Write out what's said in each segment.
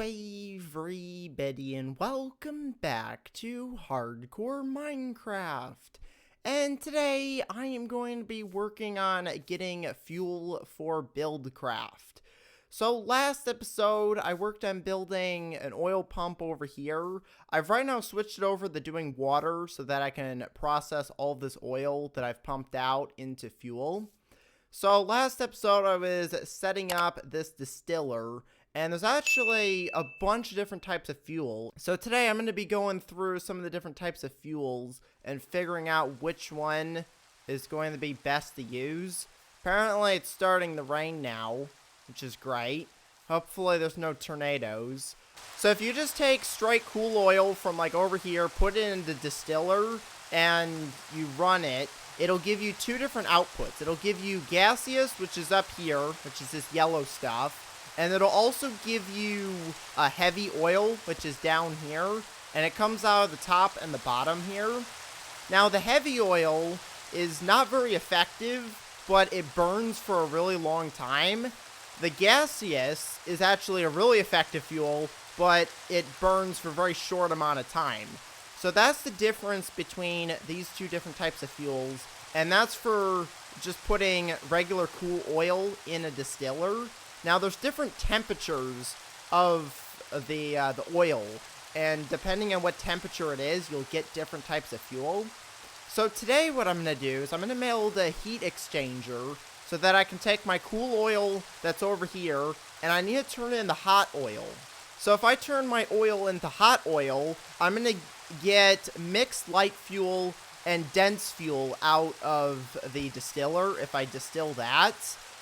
everybody, and welcome back to Hardcore Minecraft. And today, I am going to be working on getting fuel for buildcraft. So last episode, I worked on building an oil pump over here. I've right now switched it over to doing water so that I can process all of this oil that I've pumped out into fuel. So last episode, I was setting up this distiller, and there's actually a bunch of different types of fuel. So today I'm going to be going through some of the different types of fuels and figuring out which one is going to be best to use. Apparently it's starting to rain now, which is great. Hopefully there's no tornadoes. So if you just take straight cool oil from like over here, put it in the distiller, and you run it, it'll give you two different outputs. It'll give you gaseous, which is up here, which is this yellow stuff. And it'll also give you a heavy oil, which is down here. And it comes out of the top and the bottom here. Now, the heavy oil is not very effective, but it burns for a really long time. The gaseous is actually a really effective fuel, but it burns for a very short amount of time. So that's the difference between these two different types of fuels. And that's for just putting regular cool oil in a distiller. Now, there's different temperatures of the oil, and depending on what temperature it is, you'll get different types of fuel. So today what I'm going to do is I'm going to build a heat exchanger so that I can take my cool oil that's over here, and I need to turn it into hot oil. So if I turn my oil into hot oil, I'm going to get mixed light fuel and dense fuel out of the distiller if I distill that.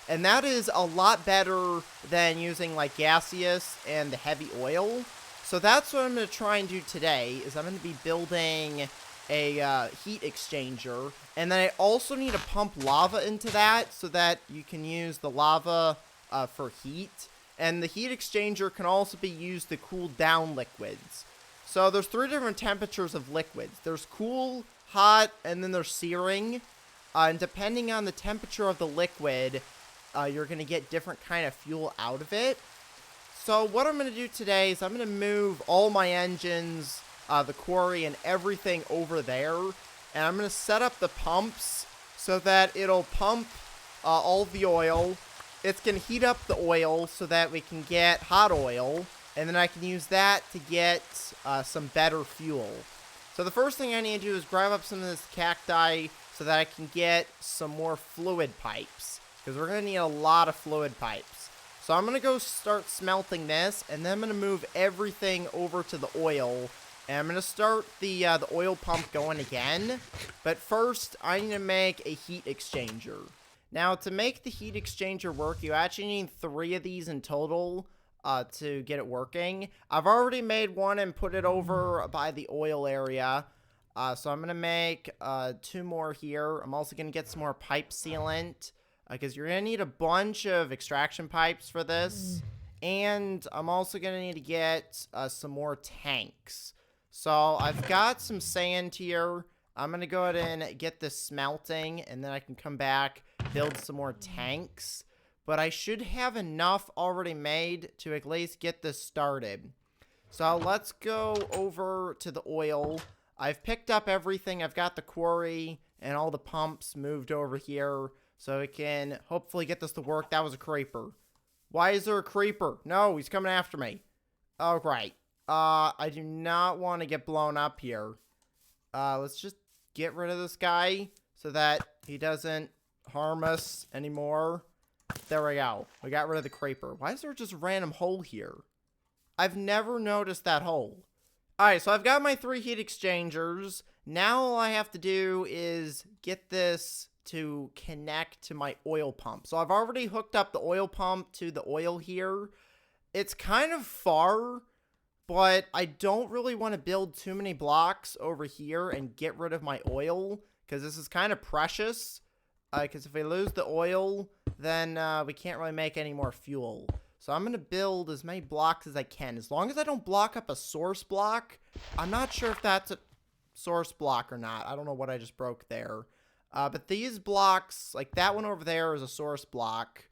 And that is a lot better than using like gaseous and the heavy oil. So that's what I'm going to try and do today, is I'm going to be building a heat exchanger. And then I also need to pump lava into that so that you can use the lava for heat. And the heat exchanger can also be used to cool down liquids. So there's three different temperatures of liquids. There's cool, hot, and then there's searing. And depending on the temperature of the liquid, you're going to get different kind of fuel out of it. So what I'm going to do today is I'm going to move all my engines, the quarry, and everything over there. And I'm going to set up the pumps so that it'll pump all the oil. It's going to heat up the oil so that we can get hot oil. And then I can use that to get some better fuel. So the first thing I need to do is grab up some of this cacti so that I can get some more fluid pipes, because we're going to need a lot of fluid pipes. So I'm going to go start smelting this, and then I'm going to move everything over to the oil. And I'm going to start the oil pump going again. But first, I need to make a heat exchanger. Now, to make the heat exchanger work, you actually need 3 of these in total to get it working. I've already made one and put it over by the oil area. So I'm going to make 2 more here. I'm also going to get some more pipe sealant, because you're going to need a bunch of extraction pipes for this. And I'm also going to need to get some more tanks. So I've got some sand here. I'm going to go ahead and get this smelting, and then I can come back, build some more tanks. But I should have enough already made to at least get this started. So let's go over to the oil. I've picked up everything. I've got the quarry and all the pumps moved over here, so we can hopefully get this to work. That was a creeper. Why is there a creeper? No, he's coming after me. Oh, right. I do not want to get blown up here. Let's just get rid of this guy so that he doesn't harm us anymore. There we go. We got rid of the creeper. Why is there just a random hole here? I've never noticed that hole. Alright, so I've got my 3 heat exchangers. Now all I have to do is get this to connect to my oil pump. So I've already hooked up the oil pump to the oil here. It's kind of far, but I don't really want to build too many blocks over here and get rid of my oil, because this is kind of precious. Because if we lose the oil, then we can't really make any more fuel. So I'm going to build as many blocks as I can. As long as I don't block up a source block. I'm not sure if that's a source block or not. I don't know what I just broke there. But these blocks, like that one over there, is a source block.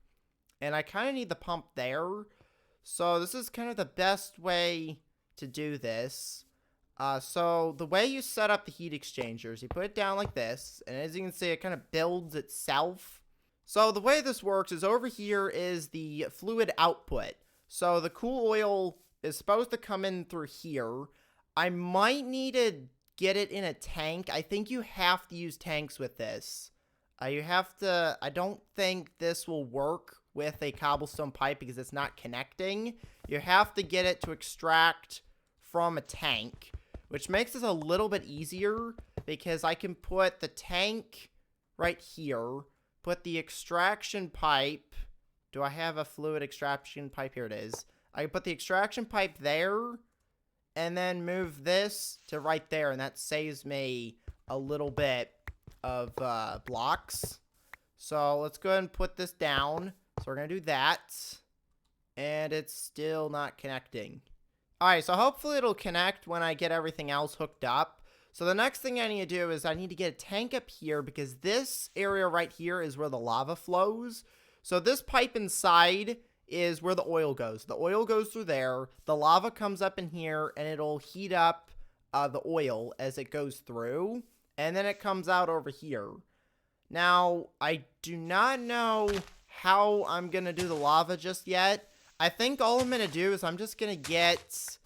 And I kind of need the pump there. So this is kind of the best way to do this. So the way you set up the heat exchangers, you put it down like this, and as you can see, it kind of builds itself. So the way this works is over here is the fluid output. So the cool oil is supposed to come in through here. I might need to get it in a tank. I think you have to use tanks with this. You have to, I don't think this will work with a cobblestone pipe because it's not connecting. You have to get it to extract from a tank, which makes this a little bit easier because I can put the tank right here, put the extraction pipe. Do I have a fluid extraction pipe? Here it is. I can put the extraction pipe there and then move this to right there, and that saves me a little bit of blocks. So let's go ahead and put this down. So we're going to do that, and it's still not connecting. Alright, so hopefully it'll connect when I get everything else hooked up. So the next thing I need to do is I need to get a tank up here because this area right here is where the lava flows. So this pipe inside is where the oil goes. The oil goes through there. The lava comes up in here, and it'll heat up the oil as it goes through. And then it comes out over here. Now, I do not know how I'm going to do the lava just yet. I think all I'm going to do is I'm just going to get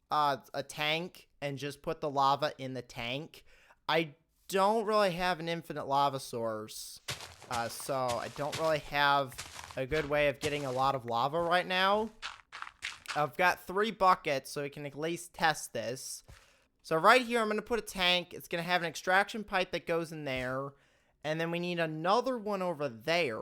a tank and just put the lava in the tank. I don't really have an infinite lava source. So I don't really have a good way of getting a lot of lava right now. I've got 3 buckets, so we can at least test this. So right here, I'm going to put a tank. It's going to have an extraction pipe that goes in there. And then we need another one over there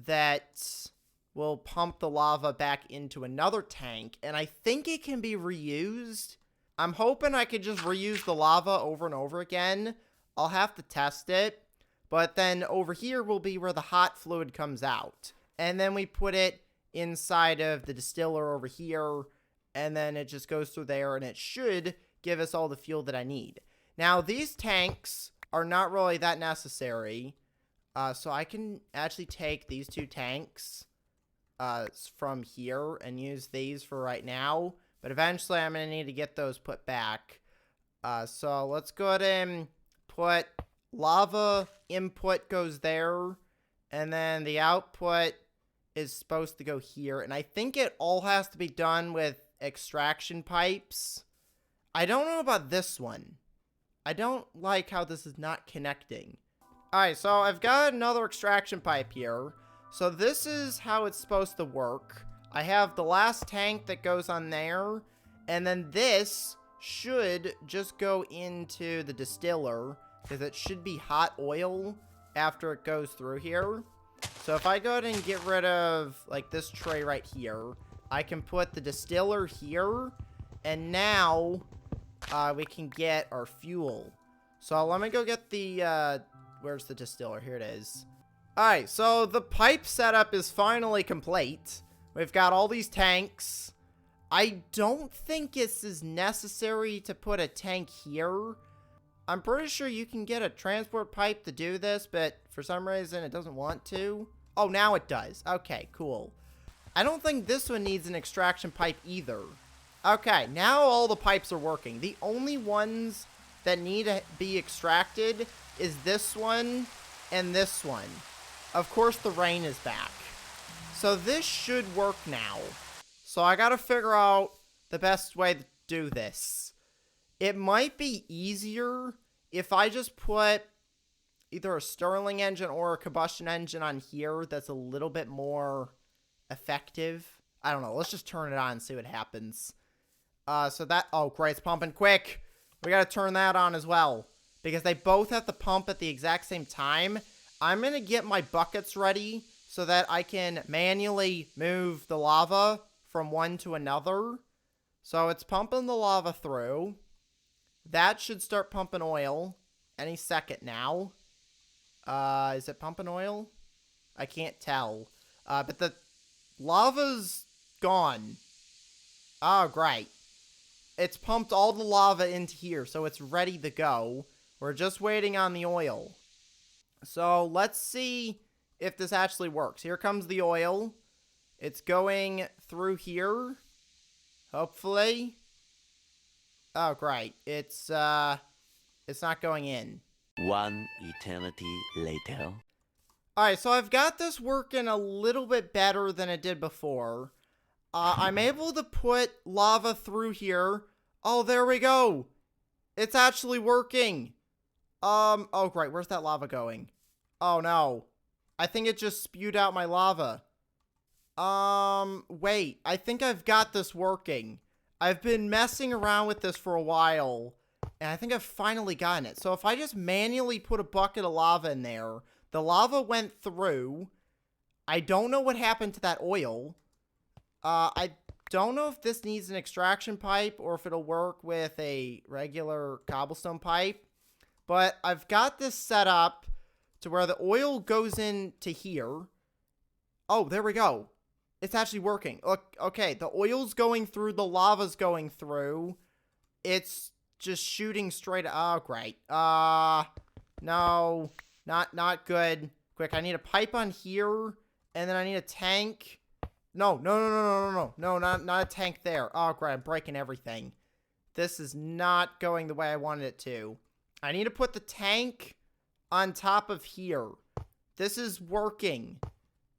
that will pump the lava back into another tank. And I think it can be reused. I'm hoping I could just reuse the lava over and over again. I'll have to test it. But then over here will be where the hot fluid comes out. And then we put it inside of the distiller over here. And then it just goes through there. And it should give us all the fuel that I need. Now, these tanks are not really that necessary. So I can actually take these 2 tanks from here and use these for right now. But eventually, I'm going to need to get those put back. So let's go ahead and put lava input goes there. And then the output is supposed to go here. And I think it all has to be done with extraction pipes. I don't know about this one. I don't like how this is not connecting. Alright, so I've got another extraction pipe here. So this is how it's supposed to work. I have the last tank that goes on there. And then this should just go into the distiller, because it should be hot oil after it goes through here. So if I go ahead and get rid of like this tray right here, I can put the distiller here. And now we can get our fuel. So let me go get the, where's the distiller? Here it is. Alright, so the pipe setup is finally complete. We've got all these tanks. I don't think it's as necessary to put a tank here. I'm pretty sure you can get a transport pipe to do this, but for some reason it doesn't want to. Oh, now it does. Okay, cool. I don't think this one needs an extraction pipe either. Okay, now all the pipes are working. The only ones that need to be extracted is this one and this one. Of course, the rain is back. So this should work now. So I gotta figure out the best way to do this. It might be easier if I just put either a Stirling engine or a combustion engine on here that's a little bit more effective. I don't know. Let's just turn it on and see what happens. So that... Oh, great. It's pumping quick. We gotta turn that on as well, because they both have to pump at the exact same time. I'm gonna get my buckets ready so that I can manually move the lava from one to another. So it's pumping the lava through. That should start pumping oil any second now. Is it pumping oil? I can't tell. But the lava's gone. Oh, great. It's pumped all the lava into here, so it's ready to go. We're just waiting on the oil. So let's see if this actually works. Here comes the oil. It's going through here. Hopefully. Oh, great. It's not going in. One eternity later. Alright, so I've got this working a little bit better than it did before. I'm able to put lava through here. Oh, there we go. It's actually working. Oh, great. Where's that lava going? Oh, no. I think it just spewed out my lava. Wait. I think I've got this working. I've been messing around with this for a while, and I think I've finally gotten it. So if I just manually put a bucket of lava in there, the lava went through. I don't know what happened to that oil. I don't know if this needs an extraction pipe or if it'll work with a regular cobblestone pipe. But I've got this set up to where the oil goes into here. Oh, there we go. It's actually working. Look, okay, the oil's going through, the lava's going through. It's just shooting straight. Oh, great. No, not good. Quick, I need a pipe on here, and then I need a tank. No, not a tank there. Oh, great, I'm breaking everything. This is not going the way I wanted it to. I need to put the tank on top of here. This is working.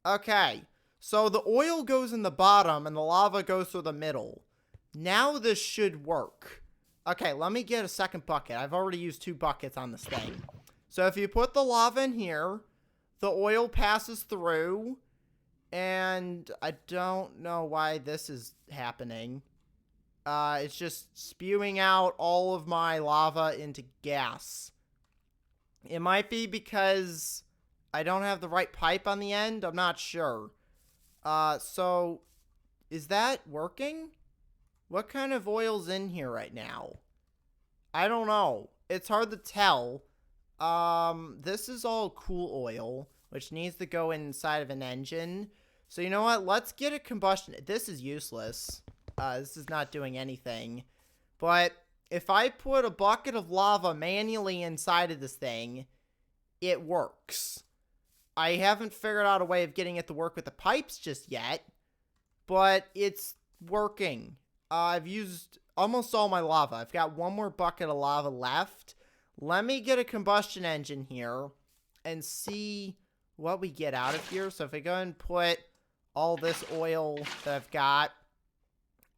Okay, so the oil goes in the bottom, and the lava goes through the middle. Now this should work. Okay, let me get a second bucket. I've already used 2 buckets on this thing. So if you put the lava in here, the oil passes through, and I don't know why this is happening. It's just spewing out all of my lava into gas. It might be because I don't have the right pipe on the end. I'm not sure. So is that working? What kind of oil's in here right now? I don't know. It's hard to tell. This is all cool oil, which needs to go inside of an engine. So you know what? Let's get a combustion. This is useless. This is not doing anything. But if I put a bucket of lava manually inside of this thing, it works. I haven't figured out a way of getting it to work with the pipes just yet, but it's working. I've used almost all my lava. I've got 1 more bucket of lava left. Let me get a combustion engine here and see what we get out of here. So if I go and put all this oil that I've got,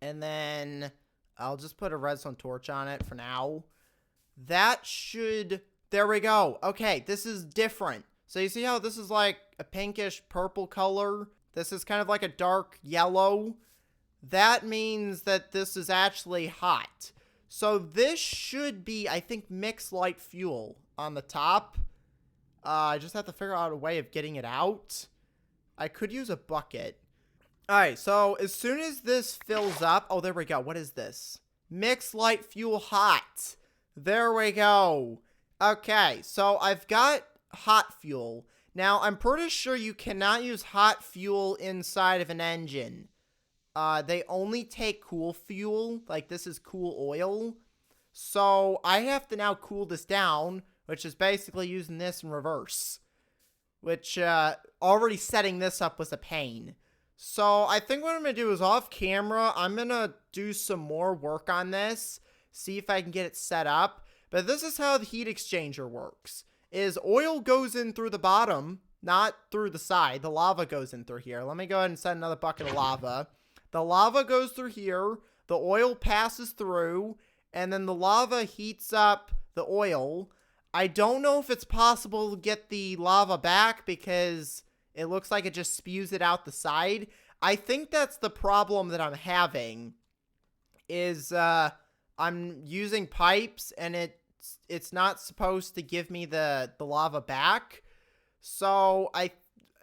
and then I'll just put a redstone torch on it for now. That should... There we go. Okay, this is different. So you see how this is like a pinkish purple color? This is kind of like a dark yellow. That means that this is actually hot. So this should be, I think, mixed light fuel on the top. I just have to figure out a way of getting it out. I could use a bucket. Alright, so as soon as this fills up... Oh, there we go. What is this? Mixed light fuel hot. There we go. Okay, so I've got hot fuel. Now, I'm pretty sure you cannot use hot fuel inside of an engine. They only take cool fuel. Like, this is cool oil. So, I have to now cool this down, which is basically using this in reverse. Which, already setting this up was a pain. So, I think what I'm going to do is off camera, I'm going to do some more work on this. See if I can get it set up. But this is how the heat exchanger works. Is oil goes in through the bottom, not through the side. The lava goes in through here. Let me go ahead and set another bucket of lava. The lava goes through here. The oil passes through. And then the lava heats up the oil. I don't know if it's possible to get the lava back because it looks like it just spews it out the side. I think that's the problem that I'm having. Is I'm using pipes and it's not supposed to give me the lava back. So I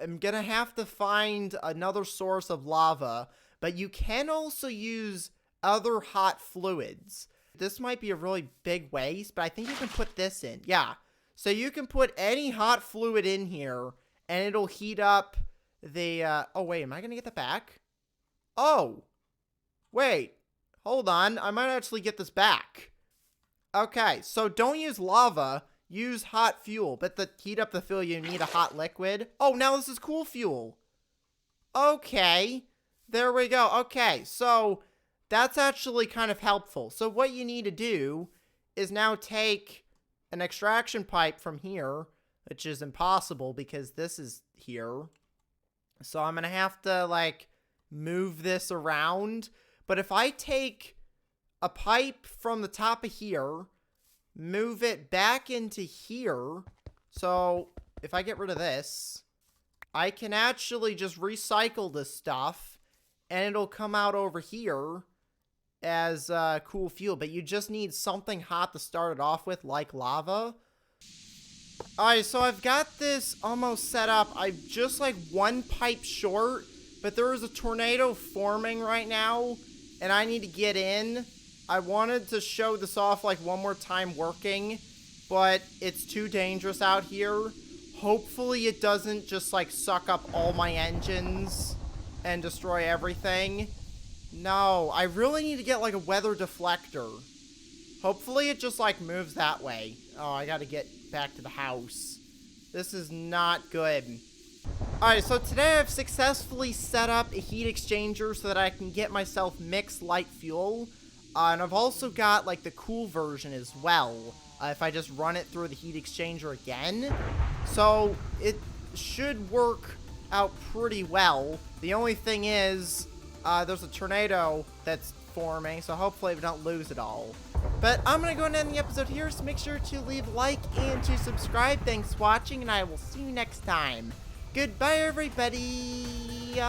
am going to have to find another source of lava. But you can also use other hot fluids. This might be a really big waste, but I think you can put this in. Yeah. So you can put any hot fluid in here and it'll heat up the... oh, wait. Am I going to get that back? Oh. Wait. Hold on. I might actually get this back. Okay, so don't use lava, use hot fuel. But to heat up the fuel, you need a hot liquid. Oh, now this is cool fuel. Okay. There we go. Okay, so that's actually kind of helpful. So what you need to do is now take an extraction pipe from here, which is impossible because this is here. So I'm going to have to, like, move this around. But if I take a pipe from the top of here, move it back into here, so if I get rid of this, I can actually just recycle this stuff, and it'll come out over here as cool fuel. But you just need something hot to start it off with, like lava. Alright, so I've got this almost set up. I'm just like one pipe short, but there is a tornado forming right now, and I need to get in. I wanted to show this off like one more time working, but it's too dangerous out here. Hopefully it doesn't just like suck up all my engines and destroy everything. No, I really need to get like a weather deflector. Hopefully it just like moves that way. Oh, I gotta get back to the house. This is not good. Alright, so today I've successfully set up a heat exchanger so that I can get myself mixed light fuel. And I've also got like the cool version as well, if I just run it through the heat exchanger again. So it should work out pretty well. The only thing is, there's a tornado that's forming, so hopefully we don't lose it all. But I'm going to go and end the episode here, so make sure to leave a like and to subscribe. Thanks for watching, and I will see you next time. Goodbye, everybody.